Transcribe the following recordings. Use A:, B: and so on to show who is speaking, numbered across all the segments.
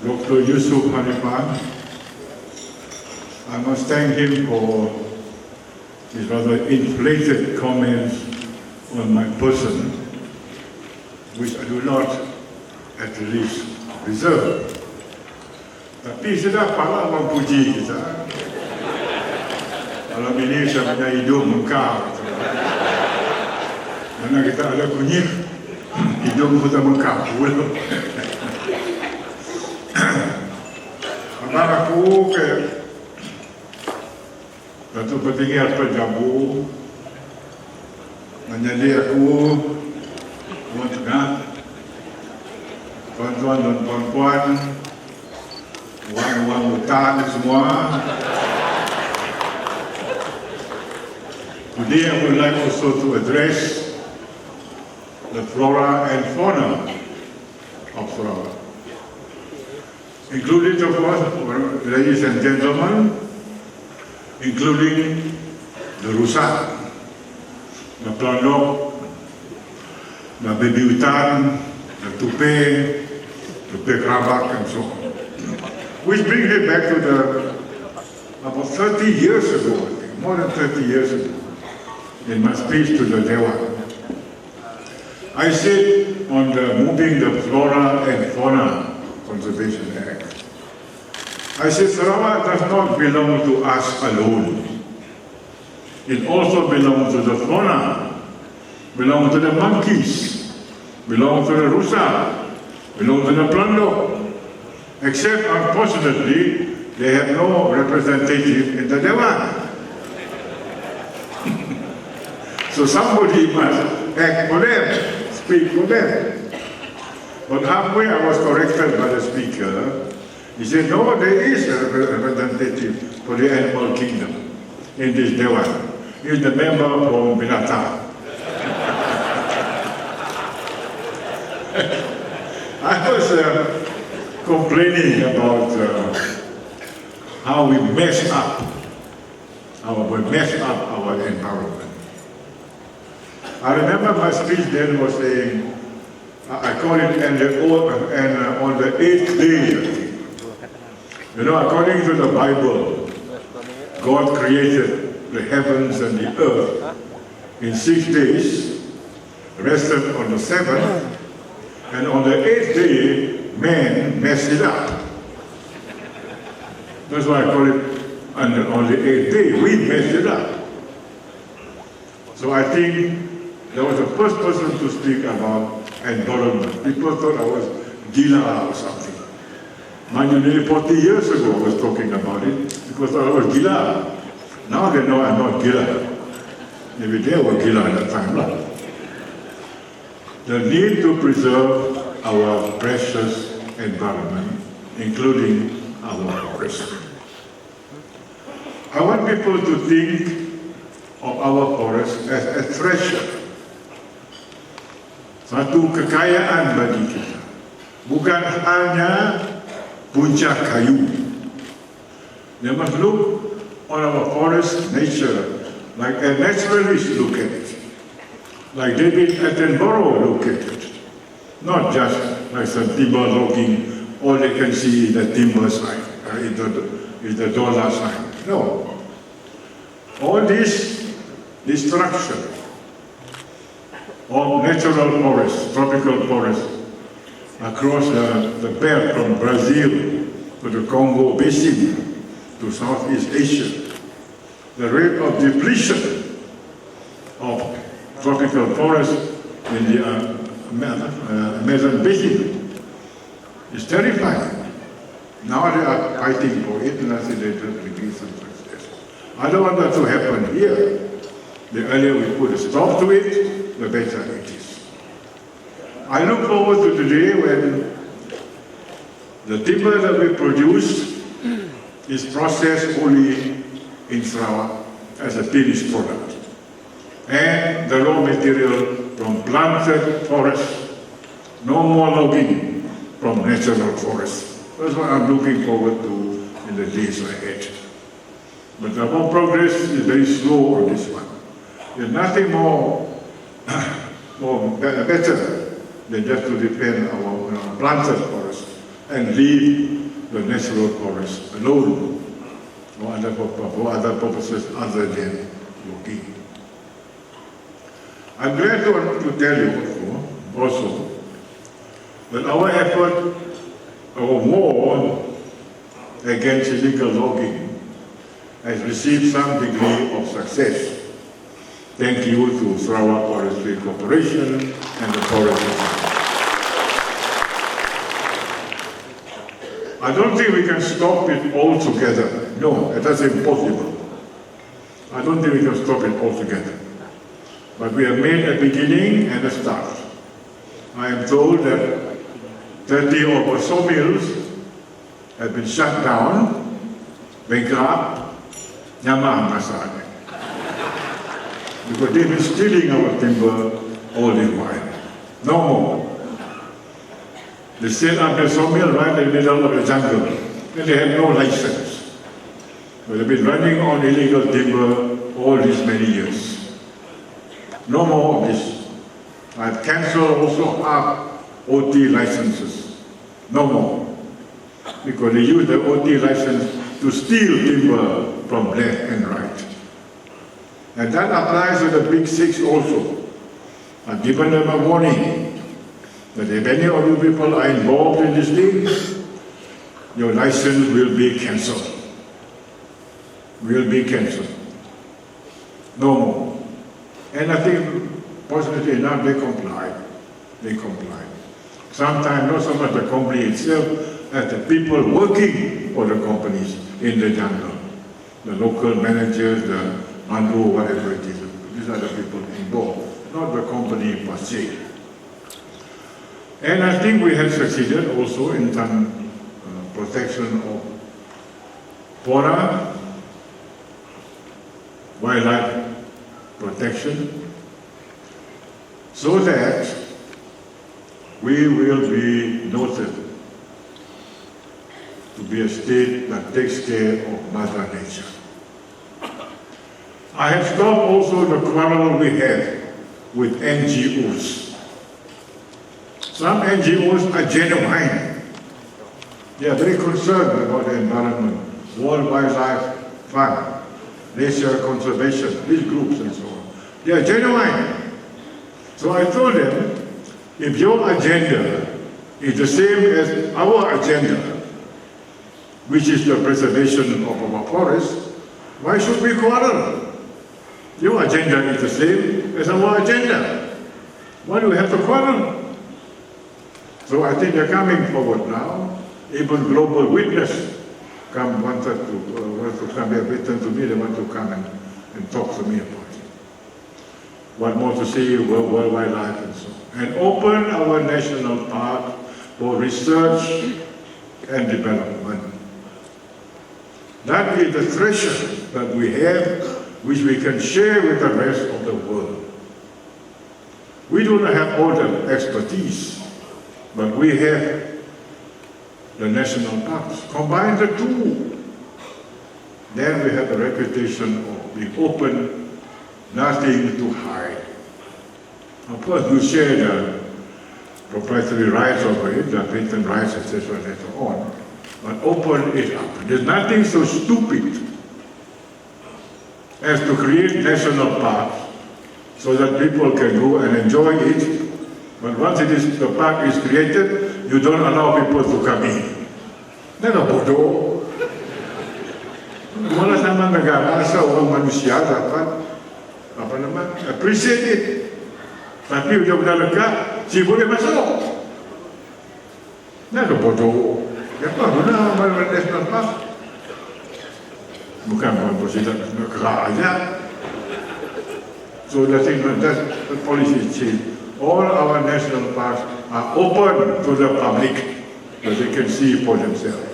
A: Dr. Yusuf Hanipan. I must thank him for his rather inflated comments on my person, which I do not at least reserve. Tapi saya dapatlah memuji kita. Malam ini saya punya hidung mekar. Karena kita ada kunyit, hidung kita mekar pula. Karena aku ke Datuk Patinggi atau Jambu menjadi aku Tuan Tengah, tuan-tuan dan puan-puan, orang-orang hutan semua. Today I would like also to address the flora and fauna of Sarawak, including, of course, ladies and gentlemen, including the rusa, the plandok, the baby hutan, the tupe kerabak, and so on. Which brings me back to about 30 years ago, I think, more than 30 years ago, in my speech to the Dewan. I said on the moving the Flora and Fauna Conservation Act, I said Sarawak does not belong to us alone. It also belongs to the fauna, belongs to the monkeys, belongs to the rusa, belongs to the plandok. Except, unfortunately, they have no representative in the Dewan. So somebody must act for them, speak for them. But halfway I was corrected by the speaker. He said, no, there is a representative for the animal kingdom in this Dewan. He is the member from Binatang. I was complaining about how we mess up our environment. I remember my speech then was saying, I call it, on the 8th day, you know, according to the Bible, God created the heavens and the earth in 6 days, rested on the 7th, and on the 8th day, man messed it up. That's why I call it on the 8th day, we messed it up. So I think there was the first person to speak about environment. People thought I was gila or something. Mind you, nearly 40 years ago I was talking about it because I was gila. Now they know I'm not gila. Maybe they were gila at that time. The need to preserve our precious environment, including our forest. I want people to think of our forest as a treasure. Satu kekayaan bagi kita. Bukan hanya puncak kayu. They must look on our forest nature like a naturalist look at it. Like David Attenborough look at it. Not just like some timber logging, all they can see is the timber sign, is the dollar sign. No. All this destruction of natural forests, tropical forests, across the belt from Brazil to the Congo Basin to Southeast Asia. The rate of depletion of tropical forests in the Amazon Basin is terrifying. Now they are fighting for it, and I think they will be some success. I don't want that to happen here. The earlier we put a stop to it, the better it is. I look forward to the day when the timber that we produce is processed only in Sarawak as a finished product. And the raw material from planted forests, no more logging from natural forests. That's what I'm looking forward to in the days ahead. But our progress is very slow on this one. There's nothing better than just to defend our planted forest and leave the natural forest alone for other purposes other than logging. I'm glad to tell you also that our effort, our war against illegal logging has received some degree of success. Thank you to Sarawak Forestry Corporation and the Forest Institute. I don't think we can stop it altogether. No, that's impossible. I don't think we can stop it altogether. But we have made a beginning and a start. I am told that 30 over sawmills have been shut down, bankrupt, Nyamah because they've been stealing our timber all this while. No more. They set up the sawmill right in the middle of the jungle, and they have no license. But they've been running on illegal timber all these many years. No more of this. I've cancelled also half OT licenses. No more. Because they use the OT license to steal timber from left and right. And that applies to the Big Six also. I've given them a warning that if any of you people are involved in this thing, your license will be cancelled. Will be cancelled. No more. And I think, fortunately enough, they complied. They complied. Sometimes not so much the company itself as the people working for the companies in the jungle. The local managers, the Andrew, whatever it is. These are the people involved, not the company per se. And I think we have succeeded also in some protection of fauna, wildlife protection, so that we will be noted to be a state that takes care of Mother Nature. I have stopped also the quarrel we have with NGOs. Some NGOs are genuine. They are very concerned about the environment, World Wildlife Fund, nature conservation, these groups and so on. They are genuine. So I told them, if your agenda is the same as our agenda, which is the preservation of our forests, why should we quarrel? Your agenda is the same as our agenda. Why do we have to quarrel? So I think they're coming forward now. Even Global Witness wanted to come. They have written to me. They want to come and talk to me about it. What more to say? World wildlife and so on. And open our national park for research and development. That is the treasure that we have, which we can share with the rest of the world. We do not have all the expertise, but we have the national parks. Combine the two, then we have a reputation of being open, nothing to hide. Of course, we share the proprietary rights over it, the patent rights, etc., and so on, but open it up. There's nothing so stupid as to create national parks so that people can go and enjoy it. But once the park is created, you don't allow people to come in. That's bodoh. Malah sama negara asal orang manusia dapat appreciate it. Tapi udah benar lekat, si boleh masuk. That's bodoh. Apa guna national park? Bukan presiden negara aja. So the thing that the policy change. All our national parks are open to the public, that they can see for themselves.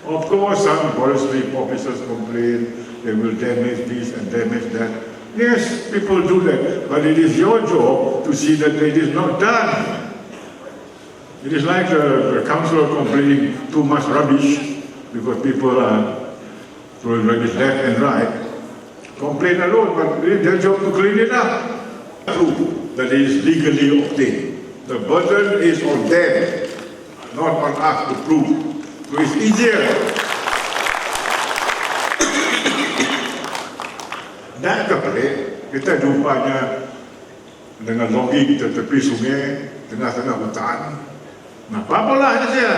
A: Of course, some forestry officers complain they will damage this and damage that. Yes, people do that, but it is your job to see that it is not done. It is like the councillor complaining too much rubbish because people are throwing rubbish left and right. Complain alone, but it is their job to clean it up. Proof that it is legally obtained. The burden is on them, not on us to prove. So it's easier. Dan kepelik, kita jumpanya dengan logging di tepi sungai, tengah-tengah hutan. Nah, apa-apalah saja.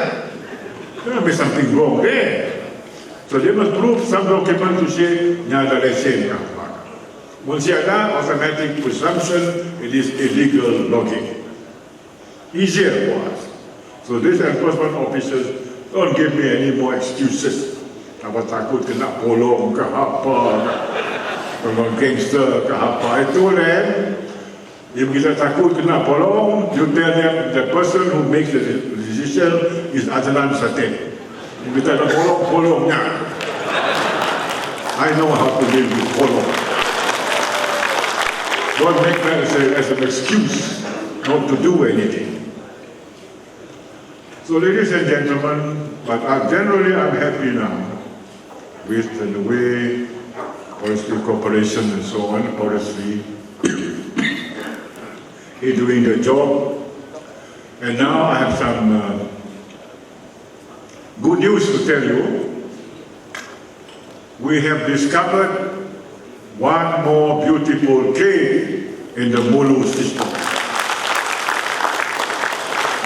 A: There must be something wrong there. So they must prove some document to say, nyada lesen kapal. Once ada automatic presumption, it is illegal logging. Easier for us. So these enforcement officers don't give me any more excuses. Apa takut kena polong ke apa, kalau gangster ke apa itu lah. If kita takut kena polong, you tell them the person who makes the decision is Adenan Satem. If kita nak polongnya. I know how to deal with polong. Don't make that as an excuse not to do anything. So ladies and gentlemen, but generally I'm happy now with the way Forestry Corporation and so on, Forestry is doing the job. And now I have some good news to tell you. We have discovered one more beautiful cave in the Mulu system.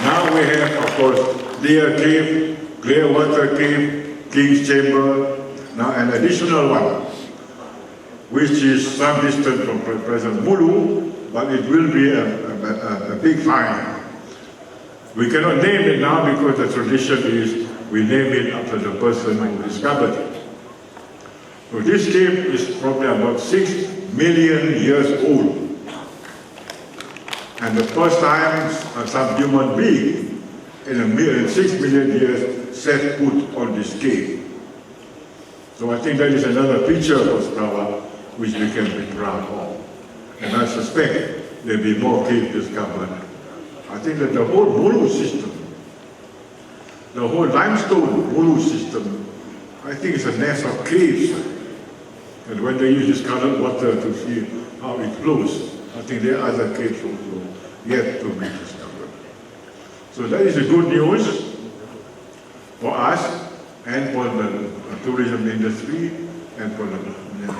A: Now we have, of course, Clear Cave, Clearwater Cave, King's Chamber, now an additional one, which is some distance from present Mulu, but it will be a big find. We cannot name it now because the tradition is we name it after the person who discovered it. So this cave is probably about 6 million years old. And the first time some human being in 6 million years set foot on this cave. So I think that is another feature of Sarawak which we can be proud of. And I suspect there will be more caves discovered. I think that the whole Mulu system, the whole limestone Mulu system, I think it's a nest of caves. And when they use this colored water to see how it flows, I think there are other caves also yet to be discovered. So that is the good news for us and for the tourism industry and for the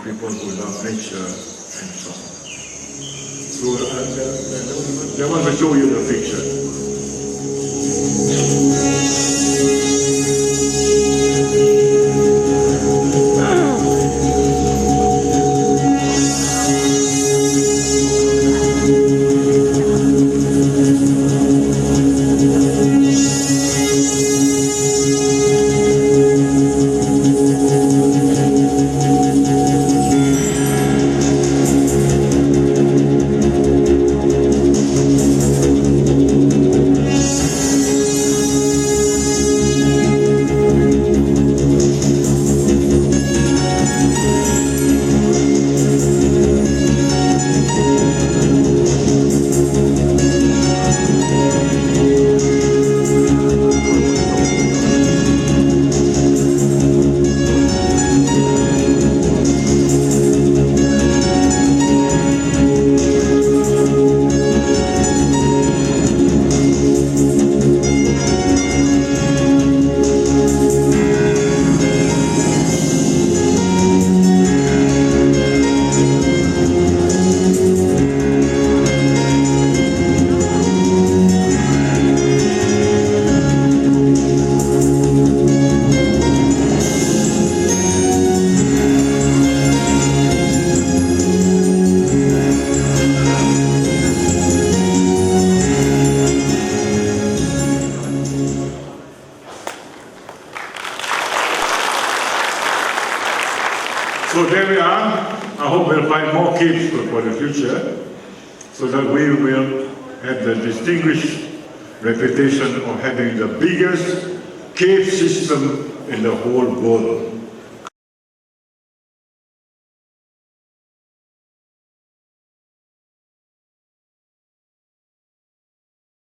A: people who love nature and so on. So I want to show you the picture. So there we are. I hope we'll find more caves for the future so that we will have the distinguished reputation of having the biggest cave system in the whole world.